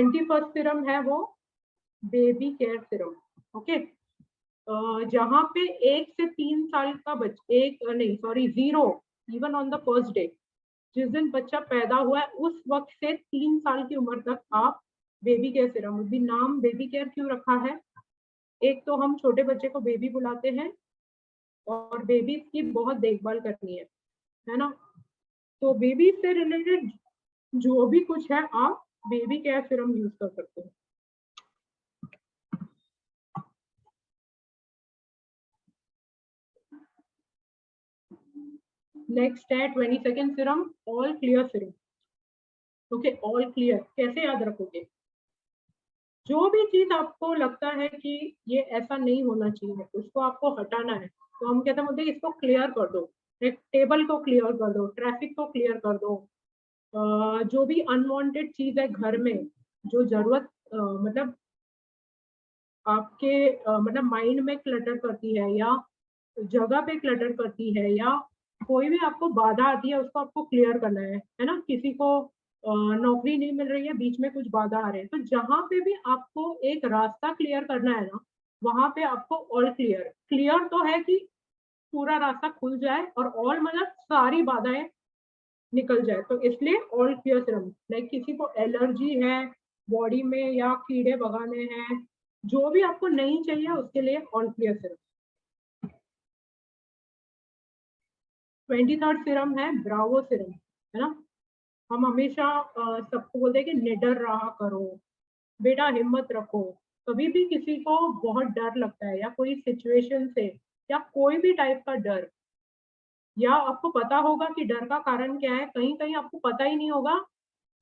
21st serum है वो baby care serum. Okay, जहाँ पे 1 से 3 साल का बच्चा, 0, even on the first day, जिस दिन बच्चा पैदा हुआ है उस वक्त से 3 साल की उम्र तक आप बेबी केयर सीरम। अभी नाम बेबी केयर क्यों रखा है? एक तो हम छोटे बच्चे को बेबी बुलाते हैं और बेबी की बहुत देखभाल करनी है ना। तो बेबी से रिलेटेड जो भी कुछ है आप बेबी केयर सीरम यूज कर सकते हैं। नेक्स्ट है 22nd serum, all clear serum. Okay, all clear कैसे याद रखोगे? जो भी चीज आपको लगता है कि ये ऐसा नहीं होना चाहिए उसको आपको हटाना है, तो हम कहते हैं इसको क्लियर कर दो। एक टेबल को क्लियर कर दो, ट्रैफिक को क्लियर कर दो, जो भी अनवांटेड चीज है घर में, जो जरूरत मतलब आपके मतलब माइंड में क्लटर करती है या जगह पे क्लटर करती है या कोई भी आपको बाधा आती है, उसको आपको क्लियर करना है ना। किसी को नौकरी नहीं मिल रही है, बीच में कुछ बाधा आ रहे हैं, तो जहां पे भी आपको एक रास्ता क्लियर करना है ना, वहां पे आपको ऑल क्लियर। क्लियर तो है कि पूरा रास्ता खुल जाए और ऑल मतलब सारी बाधाएं निकल जाए, तो इसलिए ऑल क्लियर सीरम। लाइक किसी को एलर्जी है बॉडी में या कीड़े भगाने हैं, जो भी आपको नहीं चाहिए उसके लिए all clear serum. 23rd serum है ब्रावो सीरम, है ना। हम हमेशा सबको बोलते हैं कि निडर रहा करो, बेटा हिम्मत रखो। कभी भी किसी को बहुत डर लगता है या कोई सिचुएशन से या कोई भी टाइप का डर, या आपको पता होगा कि डर का कारण क्या है, कहीं कहीं आपको पता ही नहीं होगा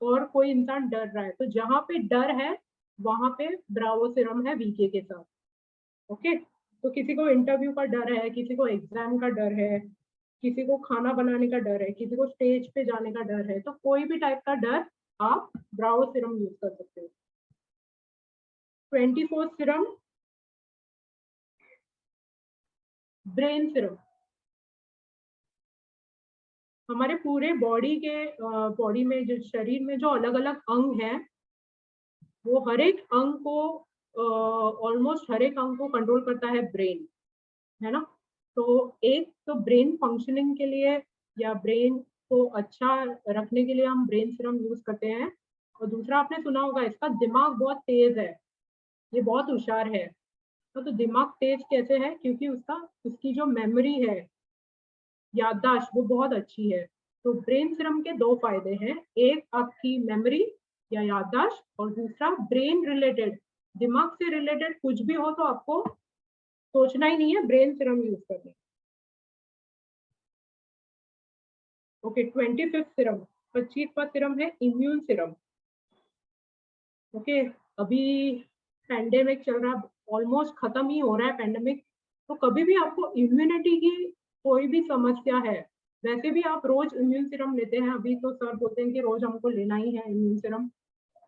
और कोई इंसान डर रहा है, तो जहां पे डर है वहां पे ब्रावो सीरम है वीके के साथ। ओके, तो किसी को इंटरव्यू का डर है, किसी को एग्जाम का डर है, किसी को खाना बनाने का डर है, किसी को स्टेज पे जाने का डर है, तो कोई भी टाइप का डर आप ब्रावो सीरम यूज कर सकते हो। 24th serum brain serum. हमारे पूरे बॉडी में जो शरीर में जो अलग अलग अंग हैं, वो हर एक अंग को ऑलमोस्ट हर एक अंग को कंट्रोल करता है ब्रेन, है ना। तो एक तो ब्रेन फंक्शनिंग के लिए या ब्रेन को अच्छा रखने के लिए हम ब्रेन सीरम यूज करते हैं। और दूसरा आपने सुना होगा इसका दिमाग बहुत तेज है, ये बहुत होशियार है। तो दिमाग तेज कैसे है? क्योंकि उसकी जो मेमोरी है, याददाश्त, वो बहुत अच्छी है। तो ब्रेन सीरम के दो फायदे हैं, एक आपकी मेमोरी या याददाश्त और दूसरा ब्रेन रिलेटेड, दिमाग से रिलेटेड कुछ भी हो तो आपको सोचना ही नहीं है, ब्रेन सीरम यूज करना है। ओके, 25th सीरम, 25वां सीरम है इम्यून सीरम। ओके, अभी पैंडेमिक चल रहा, ऑलमोस्ट खत्म ही हो रहा है पैंडेमिक, तो कभी भी आपको इम्यूनिटी की कोई भी समस्या है, वैसे भी आप रोज इम्यून सीरम लेते हैं, अभी तो सर बोलते हैं कि रोज हमको लेना ही है इम्यून सीरम।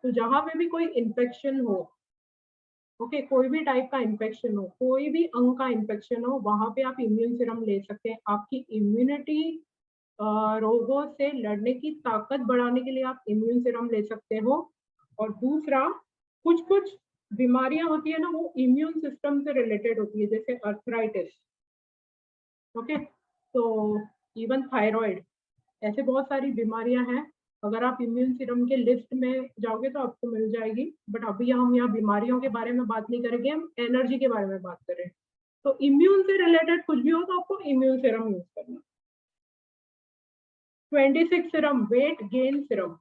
तो जहां पे भी कोई इन्फेक्शन हो, ओके, कोई भी टाइप का इन्फेक्शन हो, कोई भी अंग का इन्फेक्शन हो, वहां पे आप इम्यून सीरम ले सकते हैं। आपकी इम्यूनिटी, रोगों से लड़ने की ताकत बढ़ाने के लिए आप इम्यून सीरम ले सकते हो। और दूसरा, कुछ कुछ बीमारियां होती है ना, वो इम्यून सिस्टम से रिलेटेड होती है, जैसे अर्थराइटिस। ओके, तो इवन थायराइड, ऐसे बहुत सारी बीमारियां हैं। अगर आप इम्यून सीरम के लिस्ट में जाओगे तो आपको मिल जाएगी, बट अभी हम यहाँ बीमारियों के बारे में बात नहीं करेंगे, हम एनर्जी के बारे में बात करें। तो इम्यून से रिलेटेड कुछ भी हो तो आपको इम्यून सीरम यूज करना। 26 serum weight gain serum.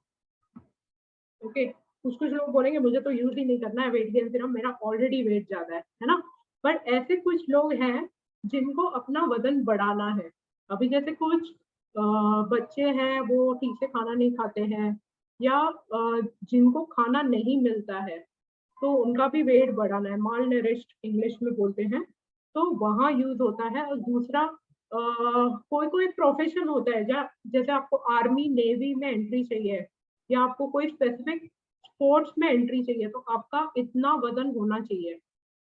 Okay, कुछ कुछ लोग बोलेंगे मुझे तो यूज ही नहीं करना है वेट गेन सीरम, मेरा ऑलरेडी वेट ज्यादा है ना। पर ऐसे कुछ लोग हैं जिनको अपना वजन बढ़ाना है। अभी जैसे कुछ बच्चे हैं वो ठीक से खाना नहीं खाते हैं, या जिनको खाना नहीं मिलता है, तो उनका भी वेट बढ़ाना है, माल नरिश्ड इंग्लिश में बोलते हैं, तो वहाँ यूज होता है। और दूसरा, कोई कोई प्रोफेशन होता है जैसे आपको आर्मी नेवी में एंट्री चाहिए, या आपको कोई स्पेसिफिक स्पोर्ट्स में एंट्री चाहिए, तो आपका इतना वजन होना चाहिए,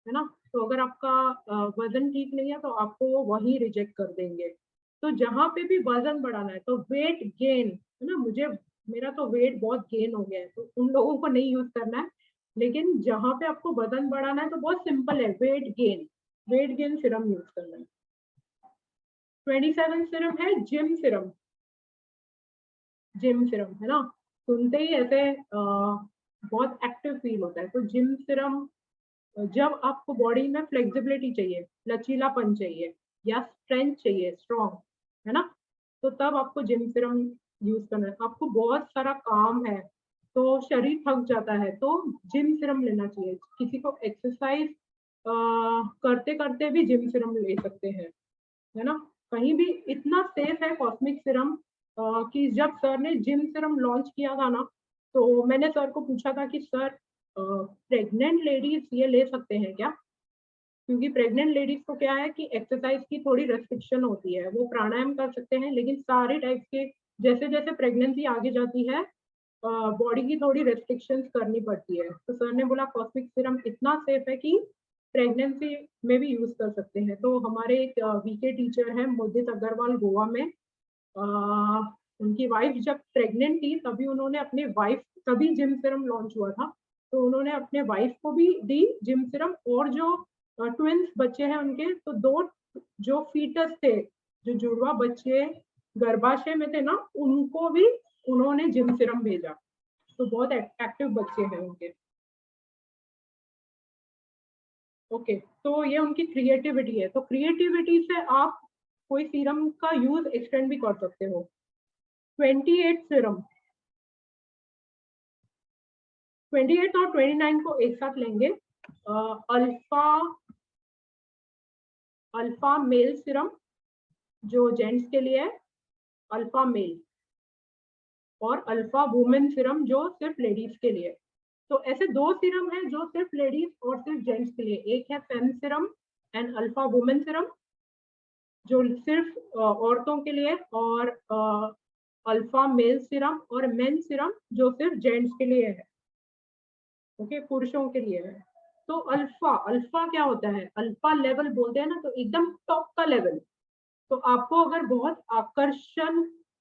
है ना। तो अगर आपका वजन ठीक नहीं है तो आपको वो वही रिजेक्ट कर देंगे। तो जहां पे भी वजन बढ़ाना है तो वेट गेन, है ना, मुझे मेरा तो वेट बहुत गेन हो गया है, तो उन लोगों को नहीं यूज करना है। लेकिन जहाँ पे आपको वजन बढ़ाना है तो बहुत सिंपल है, वेट गेन सिरम यूज करना है। 27 सिरम है जिम सिरम। जिम सिरम है ना, सुनते ही ऐसे बहुत एक्टिव फील होता है। तो जिम सिरम, जब आपको बॉडी में फ्लेक्सिबिलिटी चाहिए, लचीलापन चाहिए या स्ट्रेंथ चाहिए, स्ट्रॉन्ग, है ना, तो तब आपको जिम सिरम यूज करना है। आपको बहुत सारा काम है तो शरीर थक जाता है, तो जिम सिरम लेना चाहिए। किसी को एक्सरसाइज करते करते भी जिम सिरम ले सकते हैं, है ना। कहीं भी इतना सेफ है कॉस्मिक सिरम कि जब सर ने जिम सिरम लॉन्च किया था ना, तो मैंने सर को पूछा था कि सर प्रेग्नेंट लेडीज ये ले सकते हैं क्या, क्योंकि प्रेग्नेंट लेडीज को क्या है कि एक्सरसाइज की थोड़ी रेस्ट्रिक्शन होती है, वो प्राणायाम कर सकते हैं लेकिन सारे टाइप के, जैसे जैसे प्रेगनेंसी आगे जाती है बॉडी की थोड़ी रेस्ट्रिक्शंस करनी पड़ती है। तो सर ने बोला कॉस्मिक सिरम इतना सेफ है कि प्रेगनेंसी में भी यूज कर सकते हैं। तो हमारे एक वीके टीचर है मुदित अग्रवाल, गोवा में, उनकी वाइफ जब प्रेग्नेंट थी तभी उन्होंने अपने वाइफ, तभी जिम सिरम लॉन्च हुआ था, तो उन्होंने अपने वाइफ को भी दी जिम सिरम, और जो ट्विंस बच्चे हैं उनके, तो दो जो फीटस थे, जो जुड़वा बच्चे गर्भाशय में थे ना, उनको भी उन्होंने जिम सिरम भेजा। तो बहुत एक्टिव बच्चे हैं उनके। ओके, तो ये उनकी क्रिएटिविटी है। तो क्रिएटिविटी से आप कोई सीरम का यूज एक्सटेंड भी कर सकते हो। 28 सिरम, 28 और 29 को एक साथ लेंगे। अल्फा अल्फा मेल सिरम जो जेंट्स के लिए है, अल्फा मेल, और अल्फा वुमेन सिरम जो सिर्फ लेडीज के लिए। तो ऐसे दो सिरम है जो सिर्फ लेडीज और सिर्फ जेंट्स के लिए। एक है fame serum and alpha women Siram जो सिर्फ औरतों के लिए, और अल्फा मेल सिरम और मेन सिरम जो सिर्फ जेंट्स के लिए है, ओके, पुरुषों के लिए है। तो अल्फा अल्फा क्या होता है, अल्फा लेवल बोलते हैं ना, तो एकदम टॉप का लेवल। तो आपको अगर बहुत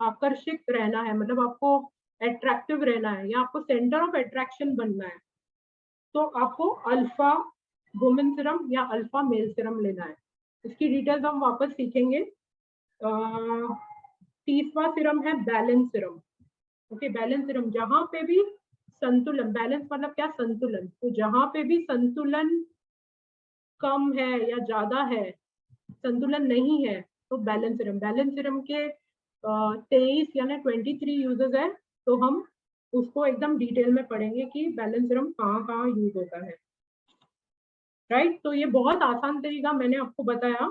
आकर्षित रहना है, मतलब आपको अट्रैक्टिव रहना है या आपको सेंटर ऑफ अट्रैक्शन बनना है, तो आपको अल्फा वुमेन सिरम या अल्फा मेल सिरम लेना है। इसकी डिटेल्स हम वापस सीखेंगे। 30वां सिरम है balance Siram. Okay, balance Siram, जहां पे भी संतुलन, बैलेंस मतलब क्या, संतुलन, तो जहां पे भी संतुलन कम है या ज्यादा है, संतुलन नहीं है, तो बैलेंस सिरम के 23 यानी 23 यूजेस है। तो हम उसको एकदम डिटेल में पढ़ेंगे कि बैलेंस सिरम कहाँ कहाँ यूज होता है, राइट। तो ये बहुत आसान तरीका मैंने आपको बताया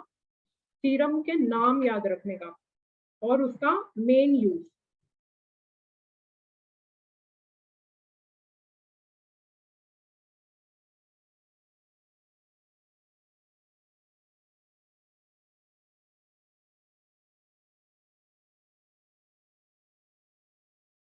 सीरम के नाम याद रखने का और उसका मेन यूज।